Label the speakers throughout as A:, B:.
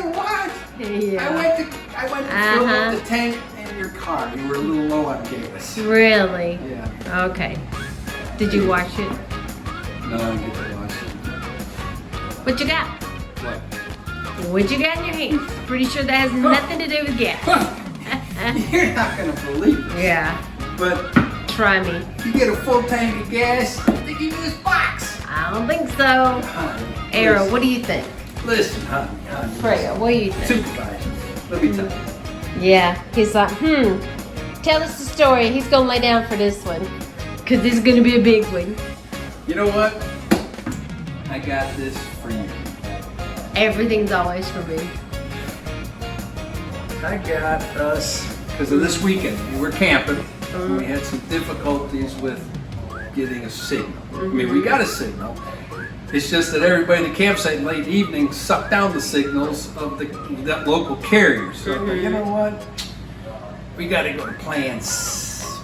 A: what?
B: Yeah.
A: I went to fill up the tank in your car. You were a little low on gas.
B: Really?
A: Yeah.
B: Okay. Did you wash it?
A: No, I didn't get to wash it.
B: What you got?
A: What?
B: What you got in your hands? Pretty sure that has nothing to do with gas.
A: You're not gonna believe it.
B: Yeah.
A: But
B: try me.
A: You get a full tank of gas, they give you this box.
B: I don't think so. Arrow, what do you think?
A: Listen, honey.
B: Freya, what do you think?
A: Supervisor, let me tell you.
B: Yeah, he's like, tell us the story. He's gonna lay down for this one. Cause this is gonna be a big one.
A: You know what? I got this for you.
B: Everything's always for me.
A: I got us, because of this weekend, we were camping, and we had some difficulties with getting a signal. I mean, we got a signal. It's just that everybody in the campsite in late evening sucked down the signals of that local carrier. So, you know what? We got to go to plan S.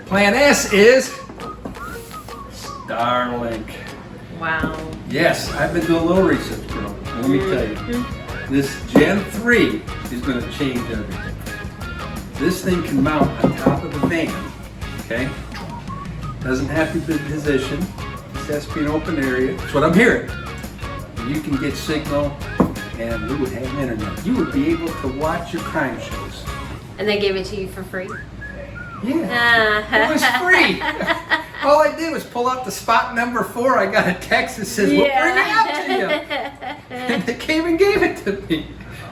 A: Plan S is Starlink.
B: Wow.
A: Yes, I've been doing a little research, girl. Let me tell you, this Gen 3 is going to change everything. This thing can mount on top of the van, okay? Doesn't have to be positioned. This has to be an open area. That's what I'm hearing. You can get signal, and we would have internet. You would be able to watch your crime shows.
B: And they gave it to you for free?
A: Yeah, it was free. All I did was pull up the spot number 4. I got a text that says, we'll bring it out to you. And they came and gave it to me.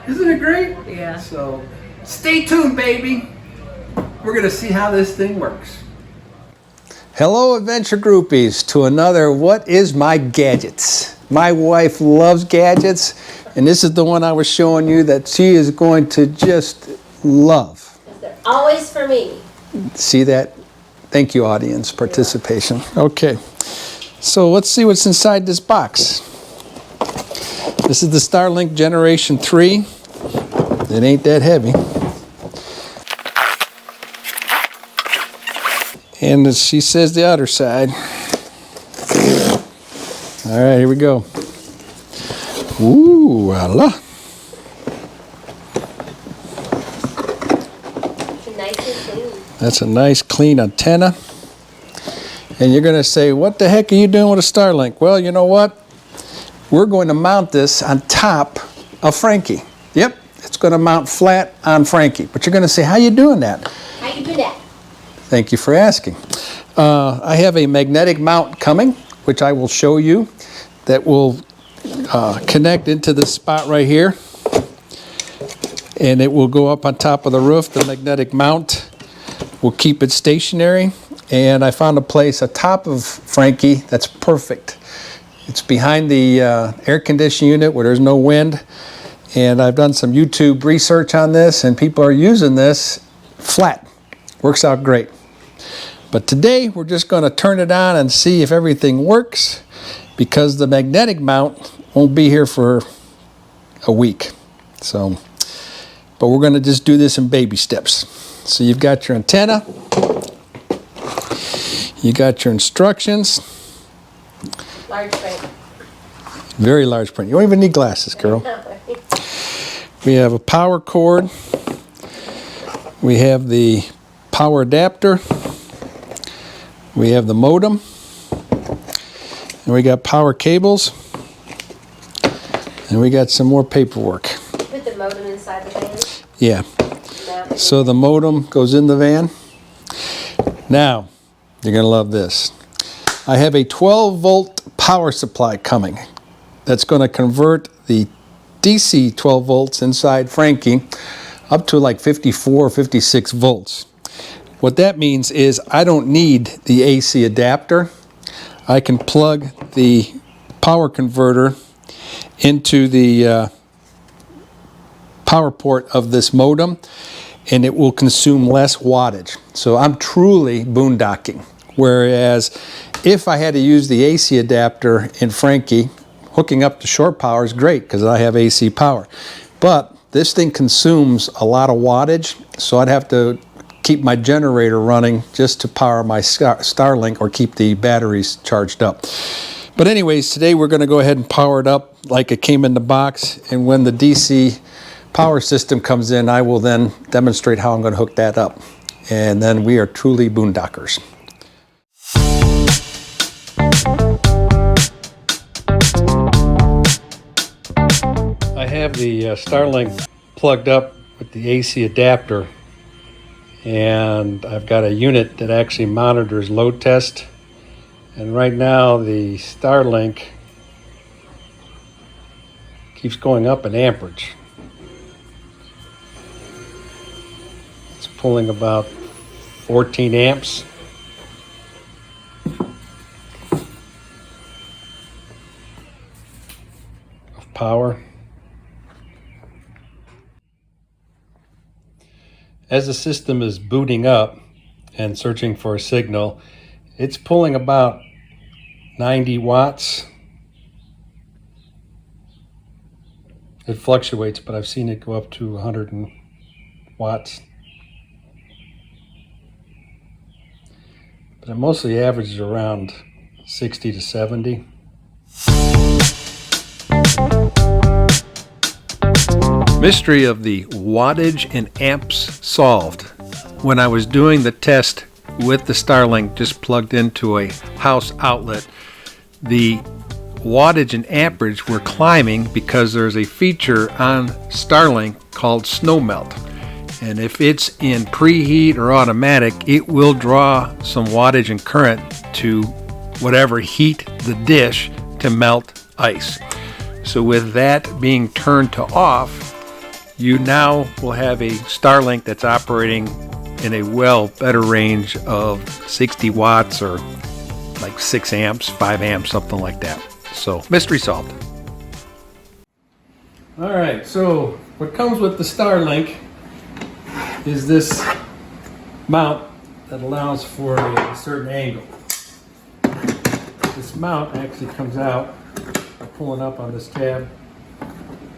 A: Isn't it great?
B: Yeah.
A: So, stay tuned, baby. We're going to see how this thing works. Hello, adventure groupies, to another What Is My Gadgets? My wife loves gadgets, and this is the one I was showing you that she is going to just love.
B: They're always for me.
A: See that? Thank you, audience participation. Okay, so let's see what's inside this box. This is the Starlink Generation 3. It ain't that heavy. And as she says, the other side. All right, here we go. Ooh, voila. That's a nice clean antenna. And you're going to say, what the heck are you doing with a Starlink? Well, you know what? We're going to mount this on top of Frankie. Yep, it's going to mount flat on Frankie. But you're going to say, how you doing that?
B: How you do that?
A: Thank you for asking. I have a magnetic mount coming, which I will show you, that will connect into this spot right here. And it will go up on top of the roof. The magnetic mount will keep it stationary. And I found a place atop of Frankie that's perfect. It's behind the air conditioning unit where there's no wind. And I've done some YouTube research on this, and people are using this flat. Works out great. But today we're just going to turn it on and see if everything works, because the magnetic mount won't be here for a week. So, but we're going to just do this in baby steps. So you've got your antenna, you got your instructions.
B: Large print.
A: Very large print. You don't even need glasses, girl. We have a power cord. We have the power adapter. We have the modem. And we got power cables. And we got some more paperwork.
B: Put the modem inside the van?
A: Yeah. So the modem goes in the van. Now, you're going to love this. I have a 12-volt power supply coming that's going to convert the DC 12 volts inside Frankie up to like 54 or 56 volts. What that means is I don't need the AC adapter. I can plug the power converter into the power port of this modem, and it will consume less wattage. So I'm truly boondocking. Whereas if I had to use the AC adapter in Frankie, hooking up to shore power is great because I have AC power. But this thing consumes a lot of wattage, so I'd have to keep my generator running just to power my Starlink or keep the batteries charged up. But anyways, today we're going to go ahead and power it up like it came in the box. And when the DC power system comes in, I will then demonstrate how I'm going to hook that up. And then we are truly boondockers. I have the Starlink plugged up with the AC adapter, and I've got a unit that actually monitors load test. And right now the Starlink keeps going up in amperage. It's pulling about 14 amps. Of power. As the system is booting up and searching for a signal, it's pulling about 90 watts. It fluctuates, but I've seen it go up to 100 watts. But it mostly averages around 60 to 70. Mystery of the wattage and amps solved. When I was doing the test with the Starlink just plugged into a house outlet, the wattage and amperage were climbing because there's a feature on Starlink called snow melt. And if it's in preheat or automatic, it will draw some wattage and current to whatever heat the dish to melt ice. So with that being turned to off, you now will have a Starlink that's operating in a well better range of 60 watts or like 6 amps, 5 amps, something like that. So mystery solved. All right, so what comes with the Starlink is this mount that allows for a certain angle. This mount actually comes out by pulling up on this tab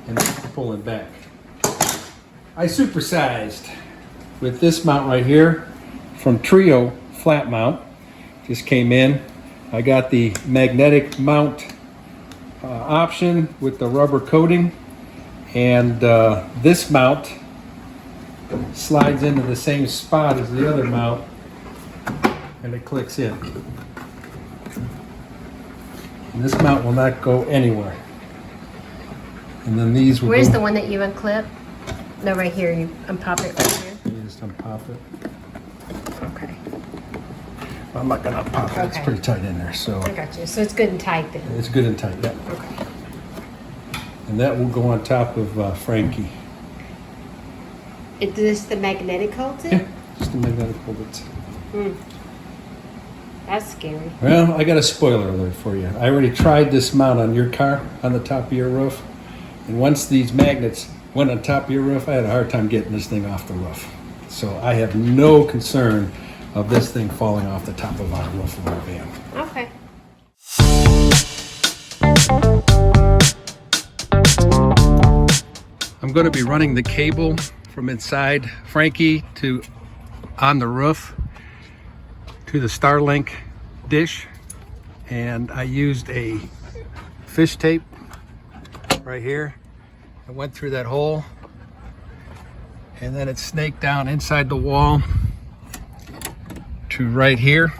A: and pulling back. I supersized with this mount right here from Trio flat mount. Just came in. I got the magnetic mount option with the rubber coating, and this mount slides into the same spot as the other mount and it clicks in. And this mount will not go anywhere. And then these will
B: Where's
A: go.
B: the one that you unclip? No, right here. You unpop it right here.
A: You just unpop it.
B: Okay.
A: I'm not gonna unpop it. It's
B: Okay.
A: pretty tight in there, so
B: I got you. So it's good and tight then.
A: it's good and tight. Yeah.
B: Okay.
A: And that will go on top of Frankie.
B: Is this the magnetic holds it?
A: Yeah, just a magnetic hold.
B: That's scary.
A: Well, I got a spoiler alert for you. I already tried this mount on your car on the top of your roof, and once these magnets went on top of your roof, I had a hard time getting this thing off the roof. So I have no concern of this thing falling off the top of our roof of our van.
B: Okay.
A: I'm going to be running the cable from inside Frankie to on the roof to the Starlink dish, and I used a fish tape right here. I went through that hole, and then it snaked down inside the wall to right here.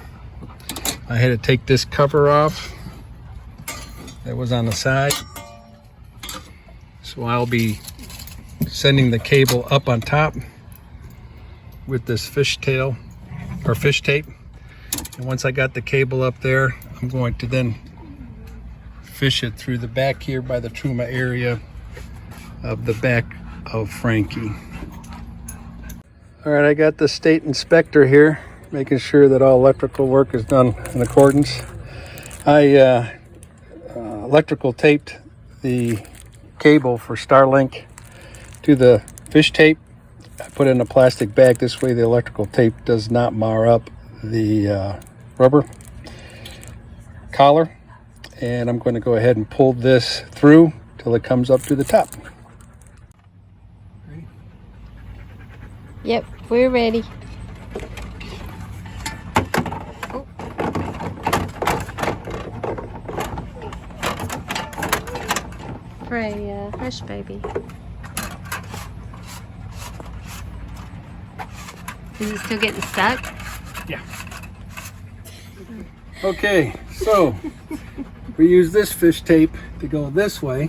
A: I had to take this cover off that was on the side, so I'll be sending the cable up on top with this fish tail or fish tape. And once I got the cable up there, I'm going to then fish it through the back here by the Truma area of the back of Frankie. All right, I got the state inspector here, making sure that all electrical work is done in accordance. I electrical taped the cable for Starlink to the fish tape. I put it in a plastic bag. This way the electrical tape does not mar up the rubber collar. And I'm going to go ahead and pull this through till it comes up to the top.
B: Yep, we're ready. Oh. Freya, hush, baby. Is it still getting stuck?
A: Yeah. Okay, so we used this fish tape to go this way.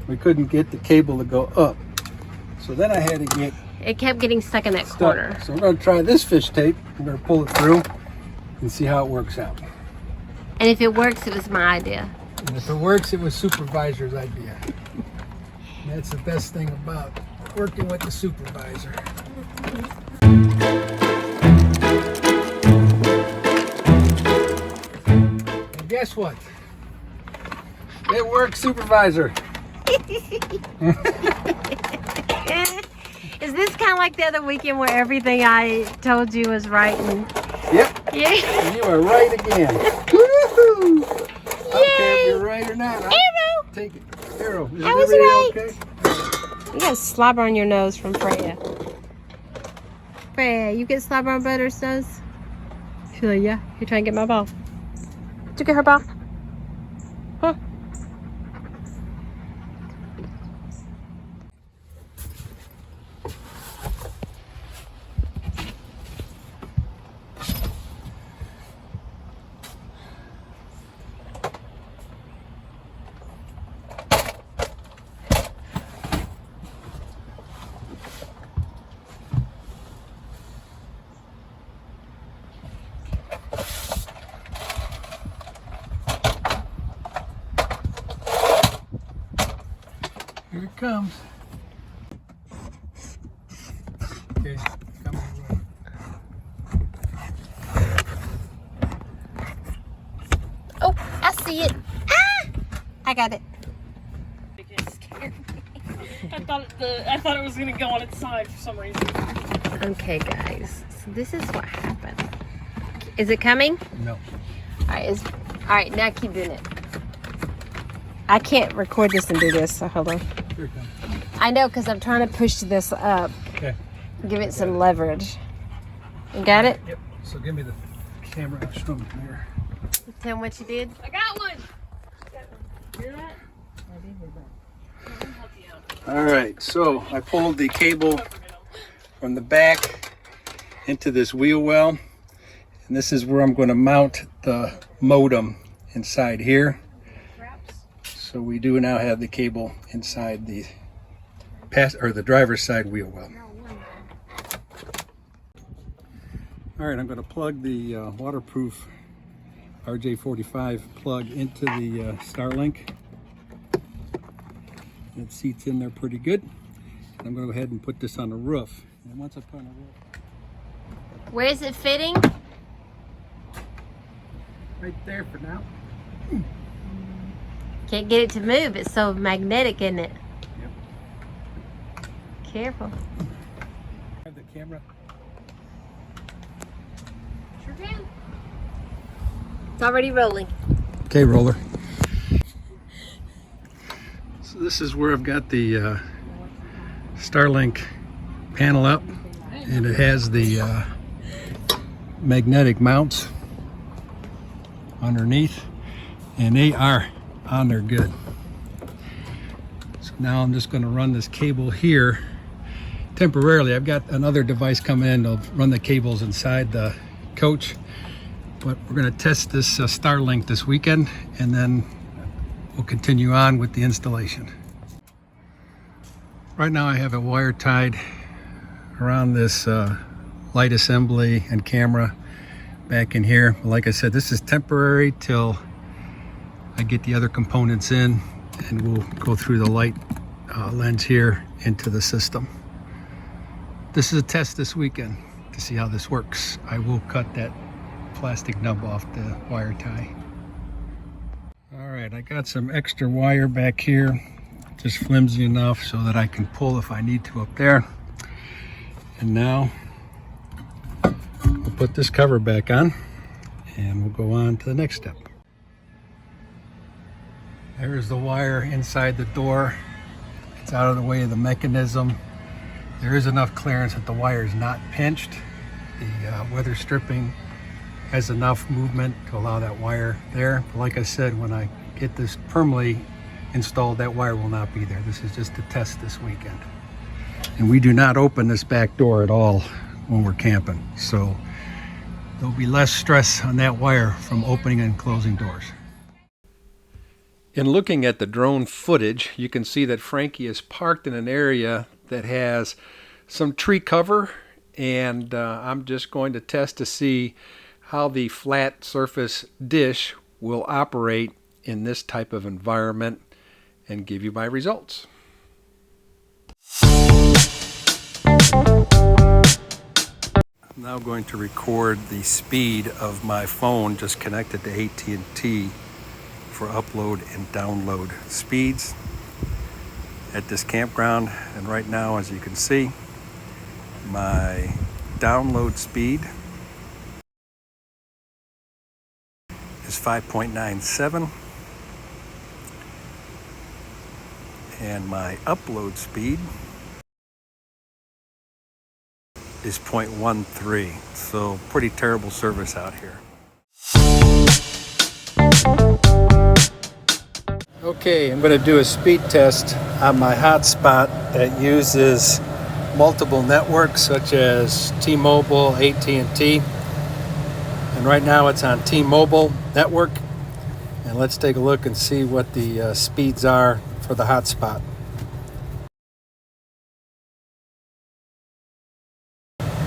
A: We couldn't get the cable to go up. So then I had to get
B: It kept getting stuck in that
A: stuck.
B: corner.
A: So we're going to try this fish tape. We're going to pull it through and see how it works out.
B: And if it works, it was my idea.
A: And if it works, it was supervisor's idea. And that's the best thing about working with the supervisor. And guess what? It works, supervisor.
B: Is this kind of like the other weekend where everything I told you was right? And
A: Yep.
B: yeah.
A: And you are right again. Woohoo! I don't care if you're right or not.
B: Arrow!
A: Take it. Arrow. Is
B: I was
A: everything
B: right.
A: okay?
B: You got slobber on your nose from Freya. Freya, you get slobber on Butter's nose? She's like, yeah. You're trying to get my ball. Did you get her ball? Huh?
A: Here it comes. Okay, come on.
B: Oh, I see it. Ah! I got it.
C: It scared me. I thought it was gonna go on its side for some reason.
B: Okay, guys. So this is what happened. Is it coming?
A: No.
B: All right. All right. Now keep doing it. I can't record this and do this. So hold on.
A: Here it comes.
B: I know because I'm trying to push this up.
A: Okay.
B: Give it some leverage. You got it?
A: Yep. So give me the camera. I'll show them here.
B: Tell them what you did.
C: I got one. Hear that?
A: All right. So I pulled the cable from the back into this wheel well. And this is where I'm going to mount the modem inside here. So we do now have the cable inside the the driver's side wheel well. All right, I'm going to plug the waterproof RJ45 plug into the Starlink. It seats in there pretty good. I'm going to go ahead and put this on the roof. And once I put it on the roof,
B: Where is it fitting?
A: right there for now.
B: Can't get it to move. It's so magnetic, isn't it?
A: Yep.
B: Careful.
A: Have the camera.
C: Sure can.
B: It's already rolling.
A: Okay, roller. So this is where I've got the Starlink panel up, and it has the magnetic mounts underneath, and they are on there good. So now I'm just going to run this cable here temporarily. I've got another device coming in to run the cables inside the coach, but we're going to test this Starlink this weekend, and then we'll continue on with the installation. Right now I have a wire tied around this light assembly and camera back in here. Like I said, this is temporary till I get the other components in, and we'll go through the light lens here into the system. This is a test this weekend to see how this works. I will cut that plastic nub off the wire tie. All right, I got some extra wire back here, just flimsy enough so that I can pull if I need to up there. And now we'll put this cover back on, and we'll go on to the next step. There's the wire inside the door. It's out of the way of the mechanism. There is enough clearance that the wire is not pinched. The weather stripping has enough movement to allow that wire there. But like I said, when I get this permanently installed, that wire will not be there. This is just a test this weekend. And we do not open this back door at all when we're camping. So there'll be less stress on that wire from opening and closing doors. In looking at the drone footage, you can see that Frankie is parked in an area that has some tree cover, and I'm just going to test to see how the flat surface dish will operate in this type of environment and give you my results. I'm now going to record the speed of my phone just connected to AT&T for upload and download speeds at this campground. And right now, as you can see, my download speed is 5.97 and my upload speed is 0.13. So pretty terrible service out here. Okay, I'm going to do a speed test on my hotspot that uses multiple networks such as T-Mobile, AT&T, and right now it's on T-Mobile network. And let's take a look and see what the speeds are for the hotspot.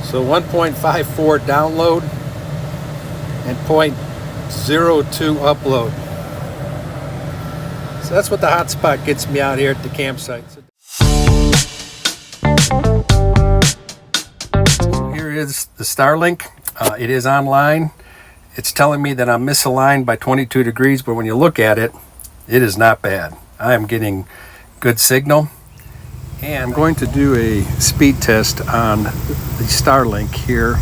A: So 1.54 download and 0.02 upload. So that's what the hotspot gets me out here at the campsite. So here is the Starlink. It is online. It's telling me that I'm misaligned by 22 degrees, but when you look at it, it is not bad. I am getting good signal. And I'm going to do a speed test on the Starlink here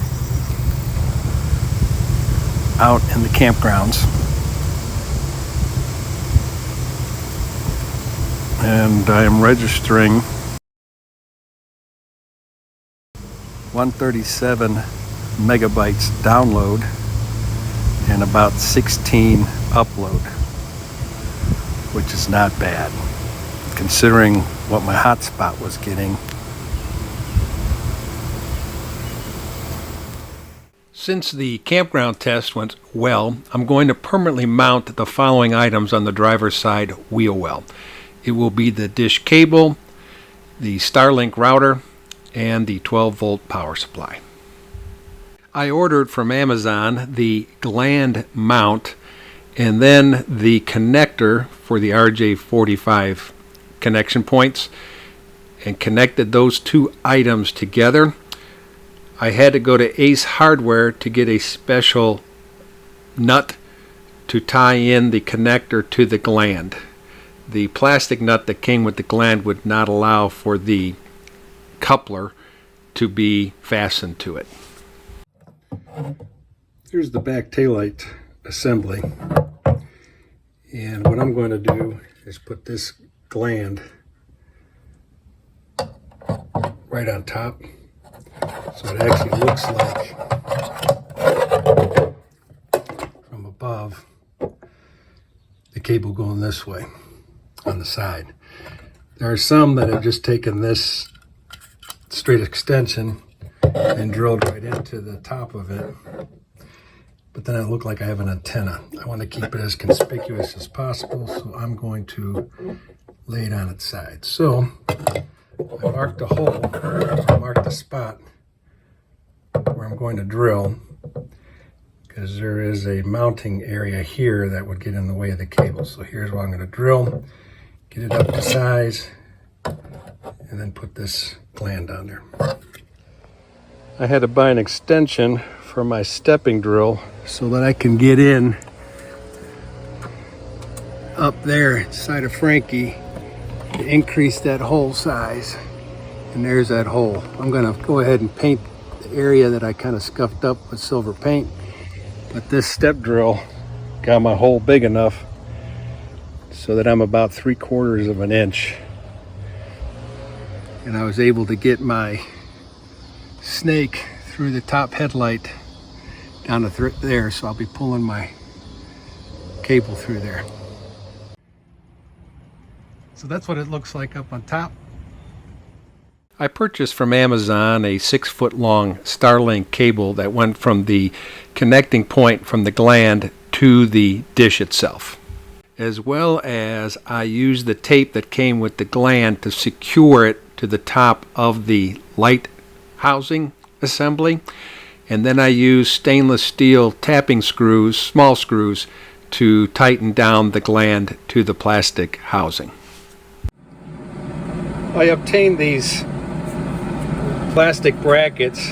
A: out in the campgrounds. And I am registering 137 megabytes download and about 16 upload, which is not bad considering what my hotspot was getting. Since the campground test went well, I'm going to permanently mount the following items on the driver's side wheel well. It will be the dish cable, the Starlink router, and the 12-volt power supply. I ordered from Amazon the gland mount and then the connector for the RJ45 connection points, and connected those two items together. I had to go to Ace Hardware to get a special nut to tie in the connector to the gland. The plastic nut that came with the gland would not allow for the coupler to be fastened to it. Here's the back taillight assembly, and what I'm going to do is put this gland right on top, so it actually looks like from above the cable going this way on the side. There are some that have just taken this straight extension and drilled right into the top of it, but then it looked like I have an antenna. I want to keep it as conspicuous as possible, so I'm going to lay it on its side. So I marked a hole, I marked the spot where I'm going to drill, because there is a mounting area here that would get in the way of the cable. So here's where I'm going to drill, get it up to size, and then put this gland on there. I had to buy an extension for my stepping drill so that I can get in up there inside of Frankie to increase that hole size. And there's that hole. I'm gonna go ahead and paint the area that I kind of scuffed up with silver paint, but this step drill got my hole big enough so that I'm about 3/4 of an inch, and I was able to get my snake through the top headlight down to there, so I'll be pulling my cable through there. So that's what it looks like up on top. I purchased from Amazon a 6-foot long Starlink cable that went from the connecting point from the gland to the dish itself. As well as I used the tape that came with the gland to secure it to the top of the light housing assembly. And then I used stainless steel tapping screws, small screws, to tighten down the gland to the plastic housing. I obtained these plastic brackets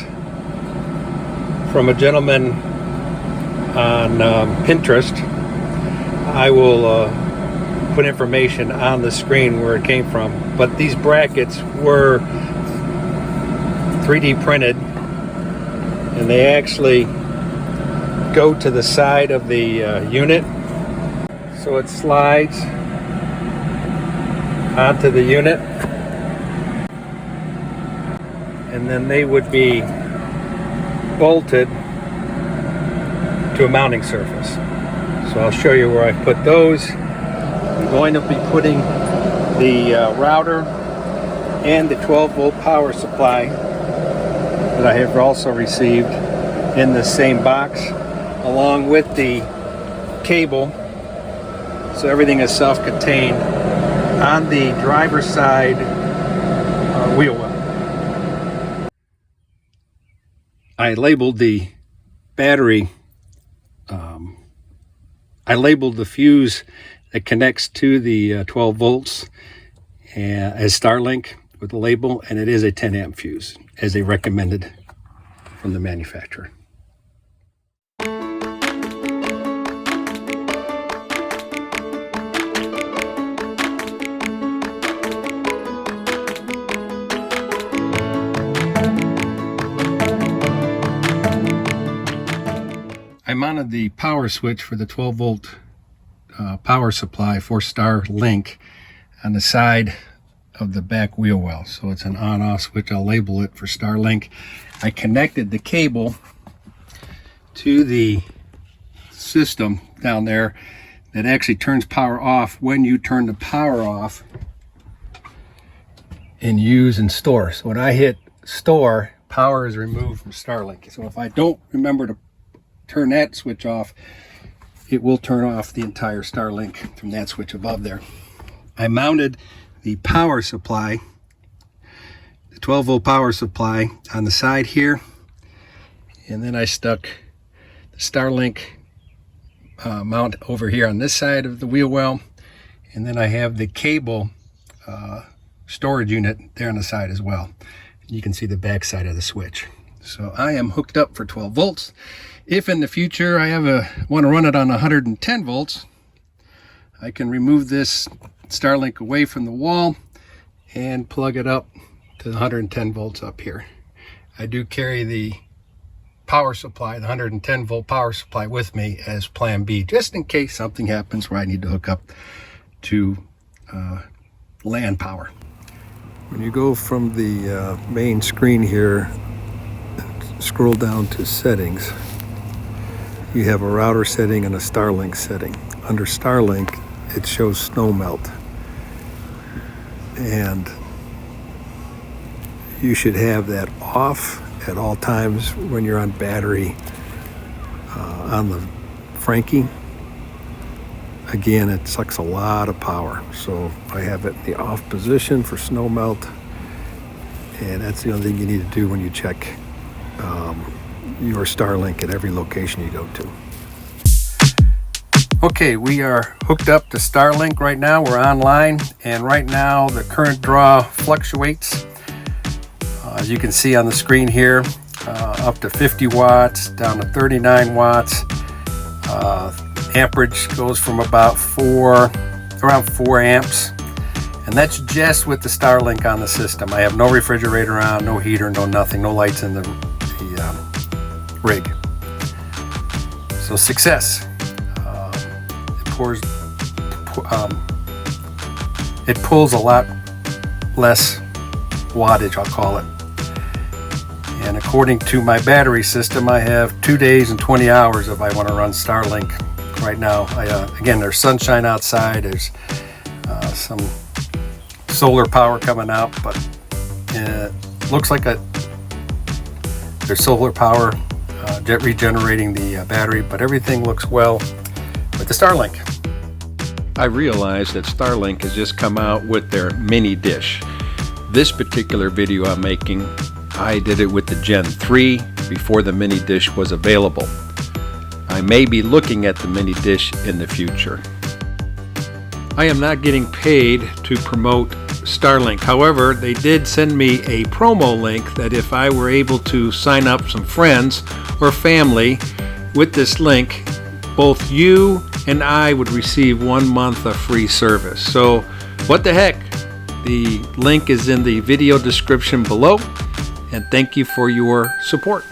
A: from a gentleman on Pinterest. I will put information on the screen where it came from, but these brackets were 3D printed, and they actually go to the side of the unit, so it slides onto the unit, and then they would be bolted to a mounting surface. So I'll show you where I put those. I'm going to be putting the router and the 12-volt power supply that I have also received in the same box, along with the cable, so everything is self-contained on the driver's side wheel well. I labeled the battery, I labeled the fuse that connects to the 12 volts as Starlink with the label, and it is a 10 amp fuse as they recommended from the manufacturer. I mounted the power switch for the 12 volt power supply for Starlink on the side of the back wheel well. So it's an on-off switch. I'll label it for Starlink. I connected the cable to the system down there that actually turns power off when you turn the power off in use and store. So when I hit store, power is removed from Starlink. So if I don't remember to turn that switch off, it will turn off the entire Starlink from that switch above there. I mounted the power supply, the 12 volt power supply, on the side here, and then I stuck the Starlink mount over here on this side of the wheel well, and then I have the cable storage unit there on the side as well. You can see the back side of the switch. So I am hooked up for 12 volts. If in the future I want to run it on 110 volts, I can remove this Starlink away from the wall and plug it up to the 110 volts up here. I do carry the power supply, the 110 volt power supply, with me as plan B, just in case something happens where I need to hook up to land power. When you go from the main screen here, scroll down to settings, you have a router setting and a Starlink setting. Under Starlink, it shows snow melt, and you should have that off at all times when you're on battery on the Frankie. Again, it sucks a lot of power, so I have it in the off position for snow melt, and that's the only thing you need to do when you check your Starlink at every location you go to. Okay, we are hooked up to Starlink right now. We're online, and right now the current draw fluctuates. As you can see on the screen here, up to 50 watts, down to 39 watts. Amperage goes from around 4 amps. And that's just with the Starlink on the system. I have no refrigerator on, no heater, no nothing, no lights in the rig. So success. It pulls a lot less wattage, I'll call it. And according to my battery system, I have 2 days and 20 hours if I want to run Starlink right now. Again, there's sunshine outside, there's some solar power coming out, but looks like there's solar power regenerating the battery, but everything looks well with the Starlink. I realize that Starlink has just come out with their mini dish. This particular video I'm making, I did it with the Gen 3 before the mini dish was available. I may be looking at the mini dish in the future. I am not getting paid to promote Starlink. However, they did send me a promo link that if I were able to sign up some friends or family with this link, both you and I would receive 1 month of free service. So what the heck? The link is in the video description below, and thank you for your support.